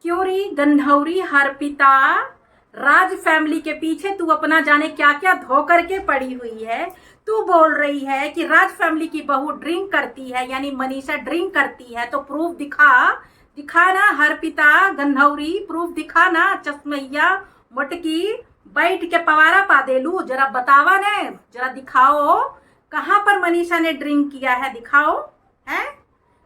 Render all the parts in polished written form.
Curie, गंधौरी, हर्पिता, राज family के पीछे तू अपना जाने क्या क्या धो करके पड़ी हुई है। तू बोल रही है कि राज फैमिली की बहू ड्रिंक करती है, यानी मनीषा ड्रिंक करती है, तो प्रूफ दिखा। दिखा ना हर्पिता, गंधौरी, प्रूफ दिखा ना। चश्मैया मोटकी बैठ के पवारा पा दे लू, जरा बतावा ने, जरा दिखाओ कहाँ पर मनीषा ने ड्रिंक किया है, दिखाओ। है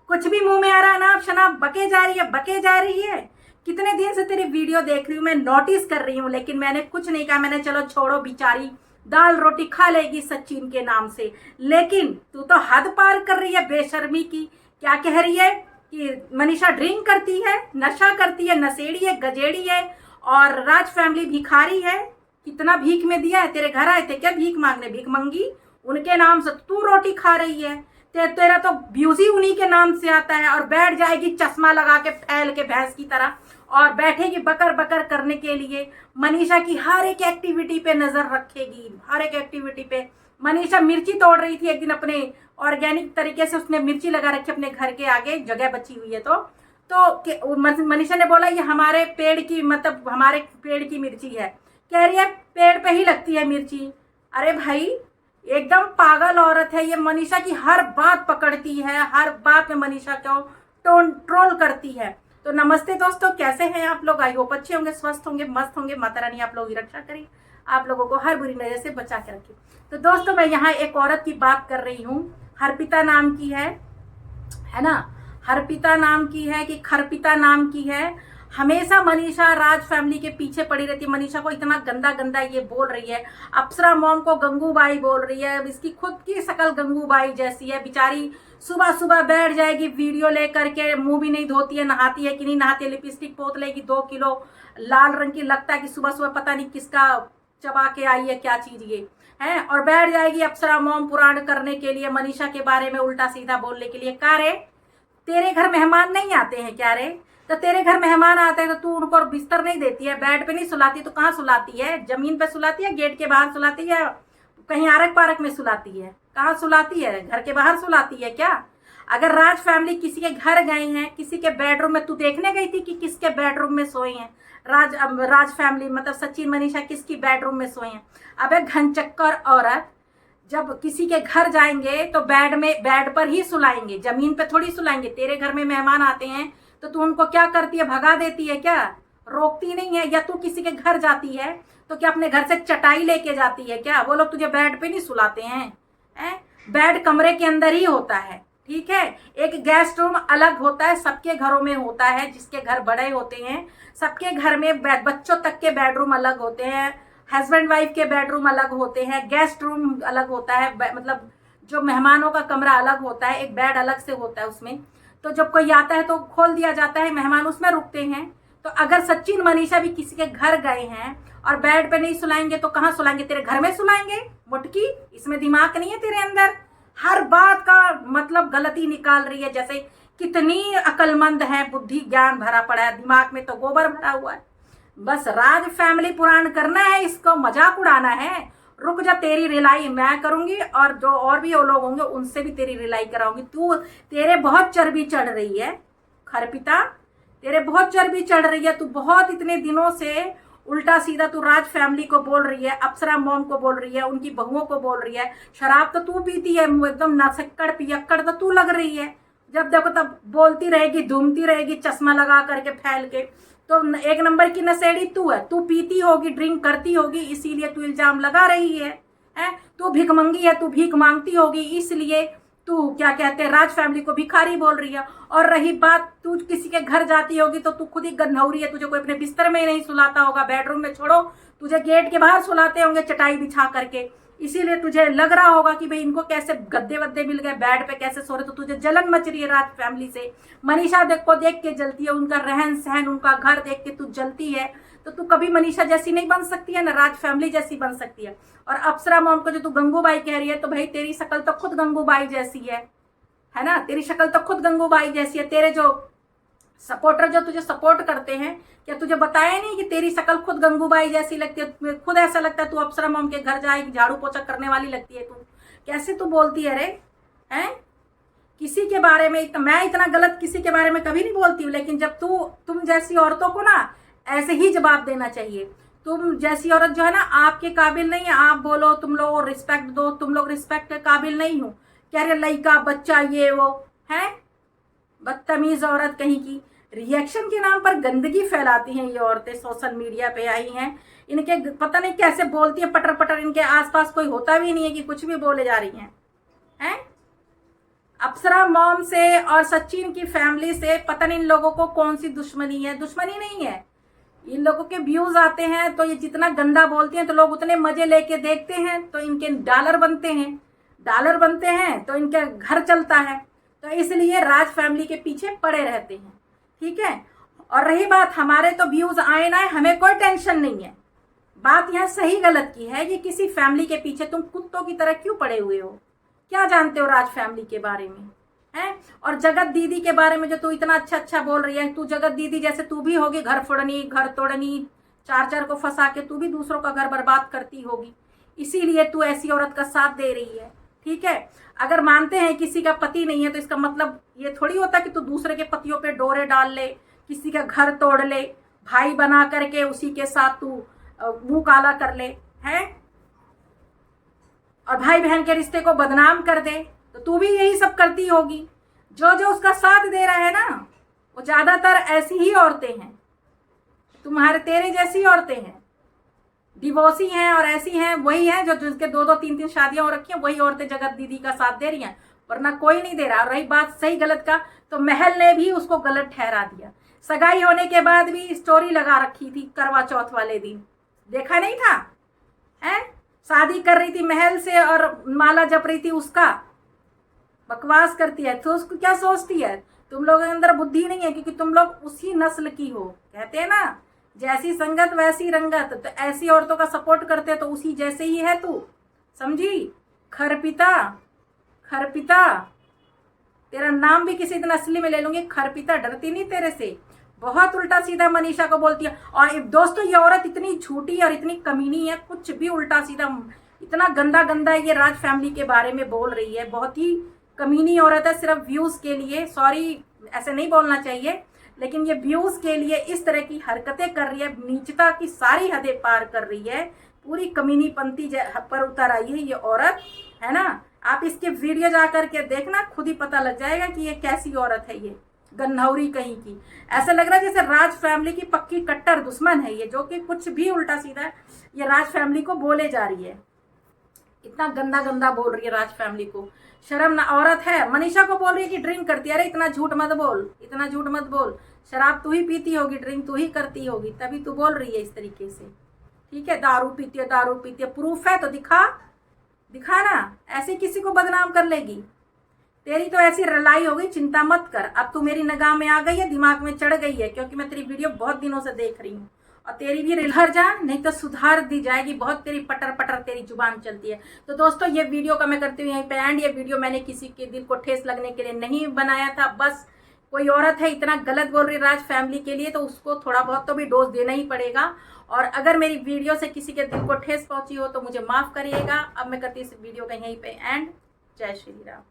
कुछ भी मुंह में आ रहा ना शनाब, बके जा रही है, बके जा रही है। कितने दिन से तेरी वीडियो देख रही हूँ मैं, नोटिस कर रही हूँ, लेकिन मैंने कुछ नहीं कहा। मैंने चलो छोड़ो, बिचारी दाल रोटी खा लेगी सचिन के नाम से, लेकिन तू तो हद पार कर रही है बेशर्मी की। क्या कह रही है कि मनीषा ड्रिंक करती है, नशा करती है, नशेड़ी है, गजेड़ी है, और राज फैमिली भिखारी है। कितना भीख में दिया है, तेरे घर आए थे क्या भीख मांगने, भीख मंगी उनके नाम से तू रोटी खा रही है। तेरा तो व्यूज ही उन्हीं के नाम से आता है, और बैठ जाएगी चश्मा लगा के फैल के भैंस की तरह, और बैठेगी बकर बकर करने के लिए। मनीषा की हर एक एक्टिविटी पे नजर रखेगी, हर एक एक्टिविटी पे। मनीषा मिर्ची तोड़ रही थी एक दिन, अपने ऑर्गेनिक तरीके से उसने मिर्ची लगा रखी अपने घर के आगे, जगह बची हुई है तो मनीषा ने बोला ये हमारे पेड़ की, मतलब हमारे पेड़ की मिर्ची है। कह रही है पेड़ पे ही लगती है मिर्ची। अरे भाई एकदम पागल औरत है ये। मनीषा की हर बात पकड़ती है, हर बात में मनीषा को ट्रोल करती है। तो नमस्ते दोस्तों, कैसे हैं आप लोग? आई होप अच्छे होंगे, स्वस्थ होंगे, मस्त होंगे। माता रानी आप लोगों की रक्षा करें, आप लोगों को हर बुरी नजर से बचा के रखे। तो दोस्तों मैं यहाँ एक औरत की बात कर रही हूँ, हर्पिता नाम की है ना, हर्पिता नाम की है कि खरपिता नाम की है। हमेशा मनीषा राज फैमिली के पीछे पड़ी रहती है। मनीषा को इतना गंदा गंदा ये बोल रही है। अप्सरा मॉम को गंगूबाई बोल रही है। इसकी खुद की शकल गंगूबाई जैसी है। बेचारी सुबह सुबह बैठ जाएगी वीडियो लेकर के, मुंह भी नहीं धोती है, नहाती है कि नहीं नहाती है, लिपस्टिक पोत लेगी 2 किलो लाल रंग की, लगता है कि सुबह सुबह पता नहीं किसका चबा के आई है क्या चीज ये है, और बैठ जाएगी अप्सरा मॉम पुराण करने के लिए, मनीषा के बारे में उल्टा सीधा बोलने के लिए। का रे तेरे घर मेहमान नहीं आते हैं क्या रे? तो तेरे घर मेहमान आते हैं तो तू उनको बिस्तर नहीं देती है, बेड पे नहीं सुलाती, तो कहाँ सुलाती है? जमीन पे सुलाती है, गेट के बाहर सुलाती है, कहीं आरक पारक में सुलाती है? कहाँ सुलाती है? घर के बाहर सुलाती है क्या? अगर राज फैमिली किसी के घर गए हैं, किसी के बेडरूम में, तू देखने गई थी कि किसके बेडरूम में सोए हैं राज फैमिली, मतलब सचिन मनीषा किसकी बेडरूम में सोए हैं? अबे घनचक्कर औरत, जब किसी के घर जाएंगे तो बेड पर ही सुलाएंगे, जमीन पे थोड़ी सुलाएंगे। तेरे घर में मेहमान आते हैं तो तू उनको क्या करती है, भगा देती है क्या? रोकती नहीं है? या तू किसी के घर जाती है तो क्या अपने घर से चटाई लेके जाती है क्या? वो लोग तुझे बेड पे नहीं सुलाते हैं, बेड कमरे के अंदर ही होता है, ठीक है। एक गेस्ट रूम अलग होता है, सबके घरों में होता है, जिसके घर बड़े होते हैं सबके घर में बच्चों तक के बेडरूम अलग होते हैं, हस्बैंड वाइफ के बेडरूम अलग होते हैं, गेस्ट रूम अलग होता है, मतलब जो मेहमानों का कमरा अलग होता है, एक बेड अलग से होता है उसमें। तो जब कोई आता है तो खोल दिया जाता है, मेहमान उसमें रुकते हैं। तो अगर सचिन मनीषा भी किसी के घर गए हैं और बेड पे नहीं सुलाएंगे तो कहाँ सुलाएंगे? तेरे घर में सुलाएंगे? मुटकी, इसमें दिमाग नहीं है तेरे अंदर? हर बात का मतलब गलती निकाल रही है, जैसे कितनी अकलमंद है, बुद्धि ज्ञान भरा पड़ा है, दिमाग में तो गोबर भरा हुआ है। बस राज फैमिली पुराण करना है, इसको मजाक उड़ाना है। रुक जा, तेरी रिलाई मैं करूंगी, और जो और भी वो लोग होंगे उनसे भी तेरी रिलाई कराऊंगी। तेरे बहुत चर्बी चढ़ रही है खरपिता, तेरे बहुत चर्बी चढ़ रही है। तू बहुत इतने दिनों से उल्टा सीधा तू राज फैमिली को बोल रही है, अप्सरा मॉम को बोल रही है, उनकी बहुओं को बोल रही है। शराब तो तू पीती है, एकदम नसक्कड़ पियक्कड़ तो तू लग रही है। जब देखो तब बोलती रहेगी, धूमती रहेगी, चश्मा लगा करके फैल के। तो एक नंबर की नशेड़ी तू है। तू पीती होगी, ड्रिंक करती होगी, इसीलिए तू इल्जाम लगा रही है। तू भिखमंगी है, तू भीख मांगती होगी, इसलिए तू क्या कहते हैं राज फैमिली को भिखारी बोल रही है। और रही बात, तू किसी के घर जाती होगी तो तू खुद ही गंधौरी है, तुझे कोई अपने बिस्तर में नहीं सुलाता होगा, बेडरूम में छोड़ो, तुझे गेट के बाहर सुलाते होंगे चटाई बिछा करके। इसीलिए तुझे लग रहा होगा कि भाई इनको कैसे गद्दे वद्दे मिल गए, बेड पे कैसे सो रहे, तो तुझे जलन मच रही है राज फैमिली से। मनीषा को देख के जलती है, उनका रहन सहन, उनका घर देख के तू जलती है। तो तू कभी मनीषा जैसी नहीं बन सकती है, ना राज फैमिली जैसी बन सकती है। और अप्सरा मॉम को जो तू गंगूबाई कह रही है, तो भाई तेरी शक्ल तो खुद गंगूबाई जैसी है ना, तेरी शक्ल तो खुद गंगूबाई जैसी है। तेरे जो सपोर्टर जो तुझे सपोर्ट करते हैं, क्या तुझे बताया नहीं कि तेरी शक्ल खुद गंगूबाई जैसी लगती है? खुद ऐसा लगता है तू अप्सरा मॉम के घर जाएगी, झाड़ू पोछा करने वाली लगती है। तू कैसे तू बोलती है रे? हैं किसी के बारे में मैं इतना गलत किसी के बारे में कभी नहीं बोलती हूँ, लेकिन जब तुम जैसी औरतों को ना ऐसे ही जवाब देना चाहिए। तुम जैसी औरत जो है ना आपके काबिल नहीं है, आप बोलो, तुम लोग रिस्पेक्ट दो, तुम लोग रिस्पेक्ट के काबिल नहीं हो। क्या रे लड़का बच्चा ये वो है, बदतमीज औरत कहीं की। रिएक्शन के नाम पर गंदगी फैलाती हैं ये औरतें, सोशल मीडिया पे आई हैं। इनके पता नहीं कैसे बोलती है पटर पटर, इनके आसपास कोई होता भी नहीं है कि कुछ भी बोले जा रही हैं। अप्सरा मॉम से और सचिन की फैमिली से पता नहीं इन लोगों को कौन सी दुश्मनी है। दुश्मनी नहीं है, इन लोगों के व्यूज आते हैं तो ये जितना गंदा बोलती हैं तो लोग उतने मजे लेके देखते हैं, तो इनके डॉलर बनते हैं, डॉलर बनते हैं तो इनका घर चलता है, तो इसलिए राज फैमिली के पीछे पड़े रहते हैं। ठीक है, और रही बात हमारे तो व्यूज आए ना, हमें कोई टेंशन नहीं है। बात यहाँ सही गलत की है कि किसी फैमिली के पीछे तुम कुत्तों की तरह क्यों पड़े हुए हो। क्या जानते हो राज फैमिली के बारे में है? और जगत दीदी के बारे में जो तू इतना अच्छा अच्छा बोल रही है, तू जगत दीदी जैसे तू भी होगी घर फोड़नी, घर तोड़नी, चार चार को फंसा के तू भी दूसरों का घर बर्बाद करती होगी, इसीलिए तू ऐसी औरत का साथ दे रही है। ठीक है, अगर मानते हैं किसी का पति नहीं है तो इसका मतलब ये थोड़ी होता कि तू दूसरे के पतियों पे डोरे डाल ले, किसी का घर तोड़ ले, भाई बना करके उसी के साथ तू मुंह काला कर ले है, और भाई बहन के रिश्ते को बदनाम कर दे, तो तू भी यही सब करती होगी। जो जो उसका साथ दे रहा है ना वो ज्यादातर ऐसी ही औरतें हैं, तुम्हारे तेरे जैसी औरतें हैं, डिवोर्सी हैं और ऐसी हैं, वही हैं जो जिनके दो दो तीन तीन शादियां हो रखी हैं, वही औरतें जगत दीदी का साथ दे रही हैं, वरना कोई नहीं दे रहा। और रही बात सही गलत का, तो महल ने भी उसको गलत ठहरा दिया। सगाई होने के बाद भी स्टोरी लगा रखी थी करवा चौथ वाले दिन, देखा नहीं था है? शादी कर रही थी महल से और माला जप रही थी उसका, बकवास करती है। तो उसको क्या सोचती है, तुम लोगों के अंदर बुद्धि नहीं है, क्योंकि तुम लोग उसी नस्ल की हो। कहते हैं ना जैसी संगत वैसी रंगत, तो ऐसी औरतों का सपोर्ट करते तो उसी जैसे ही है तू, समझी? खरपिता, खरपिता, तेरा नाम भी किसी दिन असली में ले लूंगी। खरपिता, डरती नहीं तेरे से, बहुत उल्टा सीधा मनीषा को बोलती है। और दोस्तों ये औरत इतनी झूठी और इतनी कमीनी है, कुछ भी उल्टा सीधा, इतना गंदा गंदा ये राज फैमिली के बारे में बोल रही है। बहुत ही कमीनी औरत है, सिर्फ व्यूज के लिए, सॉरी ऐसे नहीं बोलना चाहिए, लेकिन ये व्यूज के लिए इस तरह की हरकतें कर रही है, नीचता की सारी हदें पार कर रही है, पूरी कमीनी पंथी पर उतर आई है ये औरत, है ना। आप इसके वीडियो जा करके देखना, खुद ही पता लग जाएगा कि ये कैसी औरत है, ये गन्नौरी कहीं की। ऐसा लग रहा है जैसे राज फैमिली की पक्की कट्टर दुश्मन है ये, जो कि कुछ भी उल्टा सीधा ये राज फैमिली को बोले जा रही है। इतना गंदा गंदा बोल रही है राज फैमिली को, शर्म ना। औरत है, मनीषा को बोल रही है कि ड्रिंक करती है। अरे इतना झूठ मत बोल, इतना झूठ मत बोल, शराब तू ही पीती होगी, ड्रिंक तू ही करती होगी, तभी तू बोल रही है इस तरीके से। ठीक है, दारू पीती है, दारू पीती है, प्रूफ है तो दिखा, दिखा ना, ऐसे किसी को बदनाम कर लेगी। तेरी तो ऐसी रलाई हो गई, चिंता मत कर, अब तू मेरी निगाह में आ गई है, दिमाग में चढ़ गई है, क्योंकि मैं तेरी वीडियो बहुत दिनों से देख रही हूँ। और तेरी भी रिलहर जा, नहीं तो सुधार दी जाएगी। बहुत तेरी पटर पटर तेरी जुबान चलती है। तो दोस्तों ये वीडियो का मैं करती हूँ यहीं पे एंड। ये वीडियो मैंने किसी के दिल को ठेस लगने के लिए नहीं बनाया था, बस कोई औरत है इतना गलत बोल रही राज फैमिली के लिए, तो उसको थोड़ा बहुत तो भी डोज देना ही पड़ेगा। और अगर मेरी वीडियो से किसी के दिल को ठेस पहुंची हो तो मुझे माफ करिएगा। अब मैं करती हूँ इस वीडियो का यहीं पे एंड। जय श्री राम।